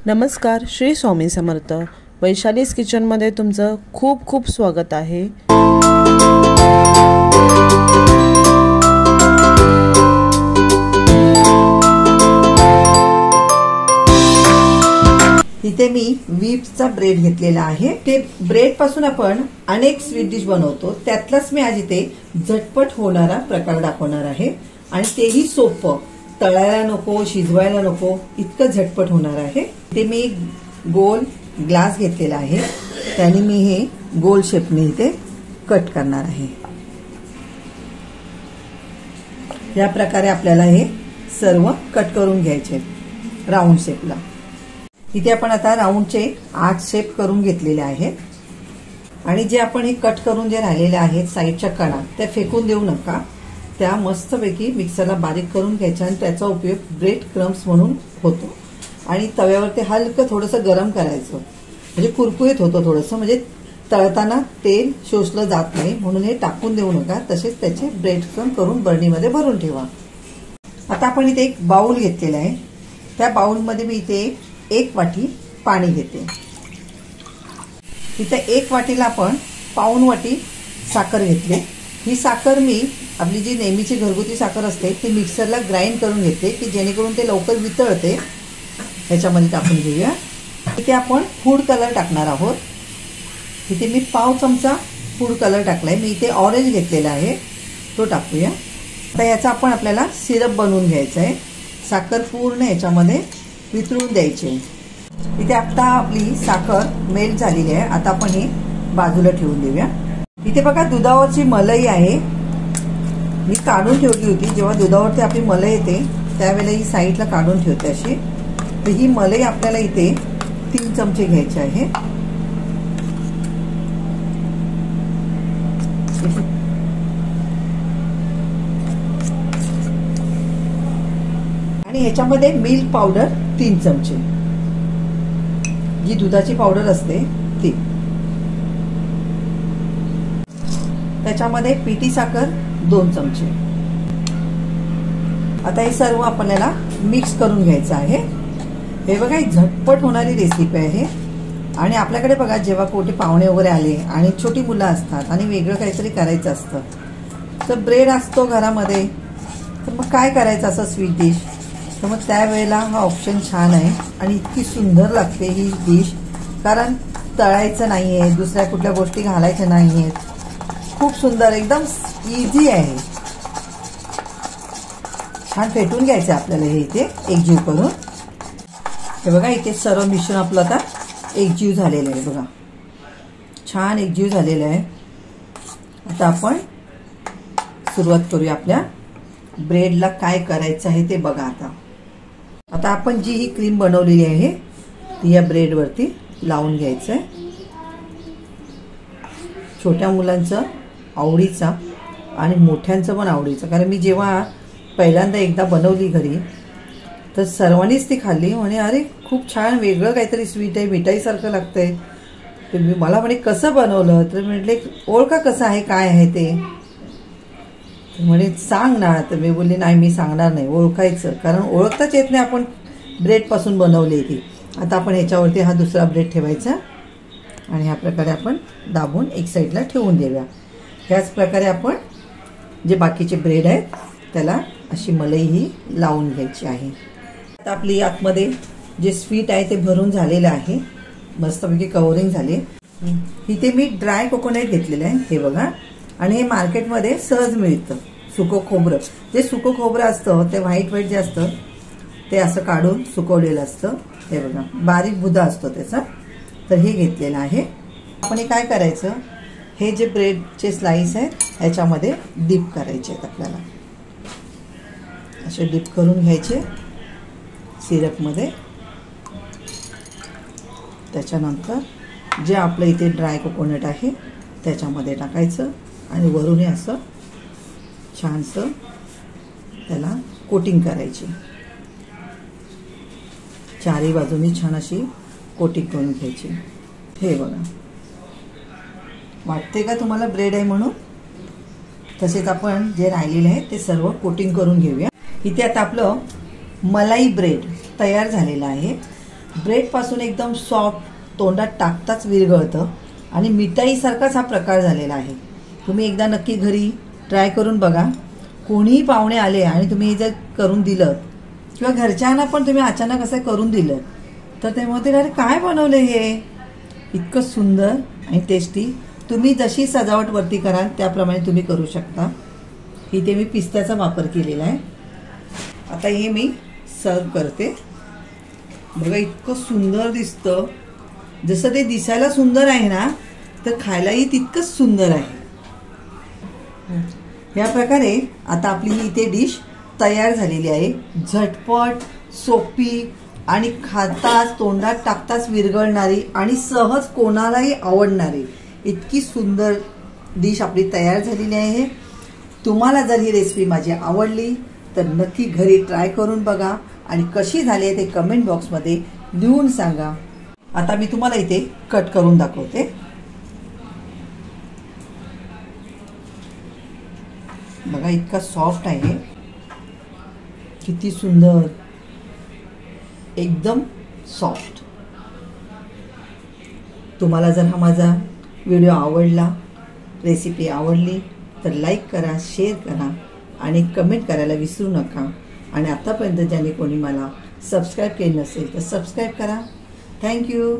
नमस्कार, श्री स्वामी समर्थ. वैशालीज किचनमध्ये तुमचं खूप खूप स्वागत आहे. इथे मी व्हीप्सचा ब्रेड घेतलेला आहे. ते ब्रेड पासून आपण अनेक स्वीट डिश बनवतो. त्यातलाच मी आज इथे झटपट होणारा प्रकार दाखवणार आहे आणि तेही सोपं, तळायला नको, शिजवायला नको, इतकं झटपट होणार आहे. ते मी गोल ग्लास घेतलेला आहे, त्याने मी हे गोल शेपने इथे कट करणार आहे. या प्रकारे आपल्याला हे सर्व कट करून घ्यायचे राऊंड शेपला. इथे आपण आता राऊंडचे 8 शेप करून घेतलेले आहेत आणि जे आपण हे कट करून जे राहिलेले आहेत साईडच्या कडा, त्या फेकून देऊ नका. त्या मस्तपैकी मिक्सरला बारीक करून घ्यायच्या आणि त्याचा उपयोग ब्रेड क्रम्स म्हणून होतो. आणि तव्यावर ते हलकं थोडंसं गरम करायचं, म्हणजे कुरकुरीत होतं थोडंसं, म्हणजे तळताना तेल शोषलं जात नाही. म्हणून हे टाकून देऊ नका, तसेच त्याचे ब्रेड क्रम करून बर्नीमध्ये भरून ठेवा. आता आपण इथे एक बाउल घेतलेला आहे. त्या बाउलमध्ये मी इथे 1 वाटी पाणी घेते. इथे 1 वाटीला आपण पाऊण वाटी साखर घेतली. ही साखर मी आपली जी नेहमीची घरगुती साखर असते ती मिक्सरला ग्राइंड करून घेते, की जेणेकरून ते लवकर वितळते. ह्याच्यामध्ये टाकून घेऊया. इथे आपण फूड कलर टाकणार आहोत. इथे मी पाव चमचा फूड कलर टाकलाय. मी इथे ऑरेंज घेतलेला आहे, तो टाकूया. आता याचा आपल्याला सिरप बनवून घ्यायचा आहे. साखर पूर्ण याच्यामध्ये वितळून द्यायची. इथे आता आपली साखर मेल्ट झालेली आहे. आता आपण हे बाजूला ठेवून देऊया. इथे बघा दुधावरची मलाई आहे, मी काढून ठेवली होती. जेव्हा दुधावरती आपली मलाई येते त्यावेळेला ही साईडला काढून ठेवते अशी. तर ही मलाई आपल्याला इथे 3 चमचे घ्यायचे आहे. आणि ह्याच्यामध्ये मिल्क पावडर 3 चमचे, जी दुधाची पावडर असते ती. त्याच्यामध्ये पिठी साखर 2 चमचे. आता हे सर्व आपल्याला मिक्स करून घ्यायचं आहे. हे बघा, ही झटपट होणारी रेसिपी आहे. आणि आपल्याकडे बघा, जेव्हा कोठे पाहुणे वगैरे आले आणि छोटी मुलं असतात आणि वेगळं काहीतरी करायचं असतं, तर ब्रेड असतो घरामध्ये, तर मग काय करायचं असं स्वीट डिश, तर मग त्यावेळेला हा ऑप्शन छान आहे. आणि इतकी सुंदर लागते ही डिश, कारण तळायचं नाहीये, दुसऱ्या कुठल्या गोष्टी घालायच्या नाहीयेत. खूप सुंदर, एकदम इझी आहे. छान फेटून घ्यायचं आपल्याला हे इथे एकजीव करून. हे बघा, इथे सर्व मिश्रण आपलं आता एकजीव झालेलं आहे. बघा, छान एकजीव झालेलं आहे. आता आपण सुरुवात करूया. आपल्या ब्रेडला काय करायचं आहे ते बघा. आता आपण जी ही क्रीम बनवलेली आहे ती या ब्रेडवरती लावून घ्यायचं आहे. छोट्या मुलांचं आवडीचा आणि मोठ्यांचं पण आवडीचं, कारण मी जेव्हा पहिल्यांदा एकदा बनवली घरी तर सर्वांनीच ती खाल्ली. म्हणे अरे खूप छान, वेगळं काहीतरी स्वीट आहे, मिठाईसारखं लागतंय. तर मी मला म्हणे कसं बनवलं, तर म्हटले ओळखा कसं आहे, काय आहे ते. म्हणे सांग ना. तर मी बोलले नाही, मी सांगणार नाही, ओळखायचं, कारण ओळखताच येत नाही आपण ब्रेड पासून बनवली ती. आता आपण ह्याच्यावरती हा दुसरा ब्रेड ठेवायचा आणि ह्या प्रकारे आपण दाबून एक साईडला ठेवून देऊया. ह्याच प्रकारे आपण जे बाकीचे ब्रेड आहेत त्याला अशी मलाई ही लावून घ्यायची आहे. आता आपली आतमध्ये जे स्वीट आहे ते भरून झालेलं आहे, मस्तपैकी कव्हरिंग झाले. इथे मी ड्राय कोकोनट घेतलेलं आहे, हे बघा. आणि हे मार्केटमध्ये सहज मिळतं. सुकं खोबरं, जे सुकं खोबरं असतं ते व्हाईट जे असतं ते असं काढून सुकवलेलं असतं. हे बघा, बारीक बुधा असतो त्याचा. तर हे घेतलेलं आहे. आपण हे काय करायचं, हे जे ब्रेडचे स्लाइस आहेत ह्याच्यामध्ये डीप करायचे आहेत आपल्याला. असे डीप करून घ्यायचे सिरपमध्ये. त्याच्यानंतर जे आपलं इथे ड्राय कोकोनट आहे त्याच्यामध्ये टाकायचं आणि वरून हे असं छानसं त्याला कोटिंग करायची. चारही बाजूनी छान अशी कोटिंग करून घ्यायची. हे बघा, वाटते का तुम्हाला ब्रेड आहे म्हणून? तसेच आपण जे राहिलेले आहे ते सर्व कोटिंग करून घेऊया. इथे आता आपलं मलाई ब्रेड तयार झालेला आहे. ब्रेडपासून एकदम सॉफ्ट, तोंडात टाकताच विरघळतं आणि मिठाईसारखाच हा प्रकार झालेला आहे. तुम्ही एकदा नक्की घरी ट्राय करून बघा. कोणीही पाहुणे आले आणि तुम्ही हे जर करून दिलं किंवा घरच्यांना पण तुम्ही अचानक असं करून दिलं तर ते म्हणतील अरे काय बनवलं हे, इतकं सुंदर आणि टेस्टी. तुम्ही जशी सजावट वरती कराल त्याप्रमाणे तुम्ही करू शकता. इथे मी पिस्त्याचा वापर केलेला आहे. आता हे मी सर्व करते. बघा इतकं सुंदर दिसतं. जसं ते दिसायला सुंदर आहे ना तर खायलाही तितकंच सुंदर आहे. या प्रकारे आता आपली ही इथे डिश तयार झालेली आहे. झटपट, सोपी आणि खाताच तोंडात टाकताच विरघळणारी आणि सहज कोणालाही आवडणारी इतकी सुंदर डिश आपली तयार झालेली आहे. तुम्हाला जर ही रेसिपी माझी आवडली तर नक्की घरी ट्राय करून बघा आणि कशी झाली आहे ते कमेंट बॉक्समध्ये लिहून सांगा. आता मी तुम्हाला इथे कट करून दाखवते. बघा इतका सॉफ्ट आहे, किती सुंदर, एकदम सॉफ्ट. तुम्हाला जर हा माझा व्हिडिओ आवडला, रेसिपी आवडली तर लाईक करा, शेअर करा आणि कमेंट करायला विसरू नका. आणि आतापर्यंत ज्याने कोणी मला सबस्क्राईब केलं नसेल तर सबस्क्राईब करा. थँक्यू.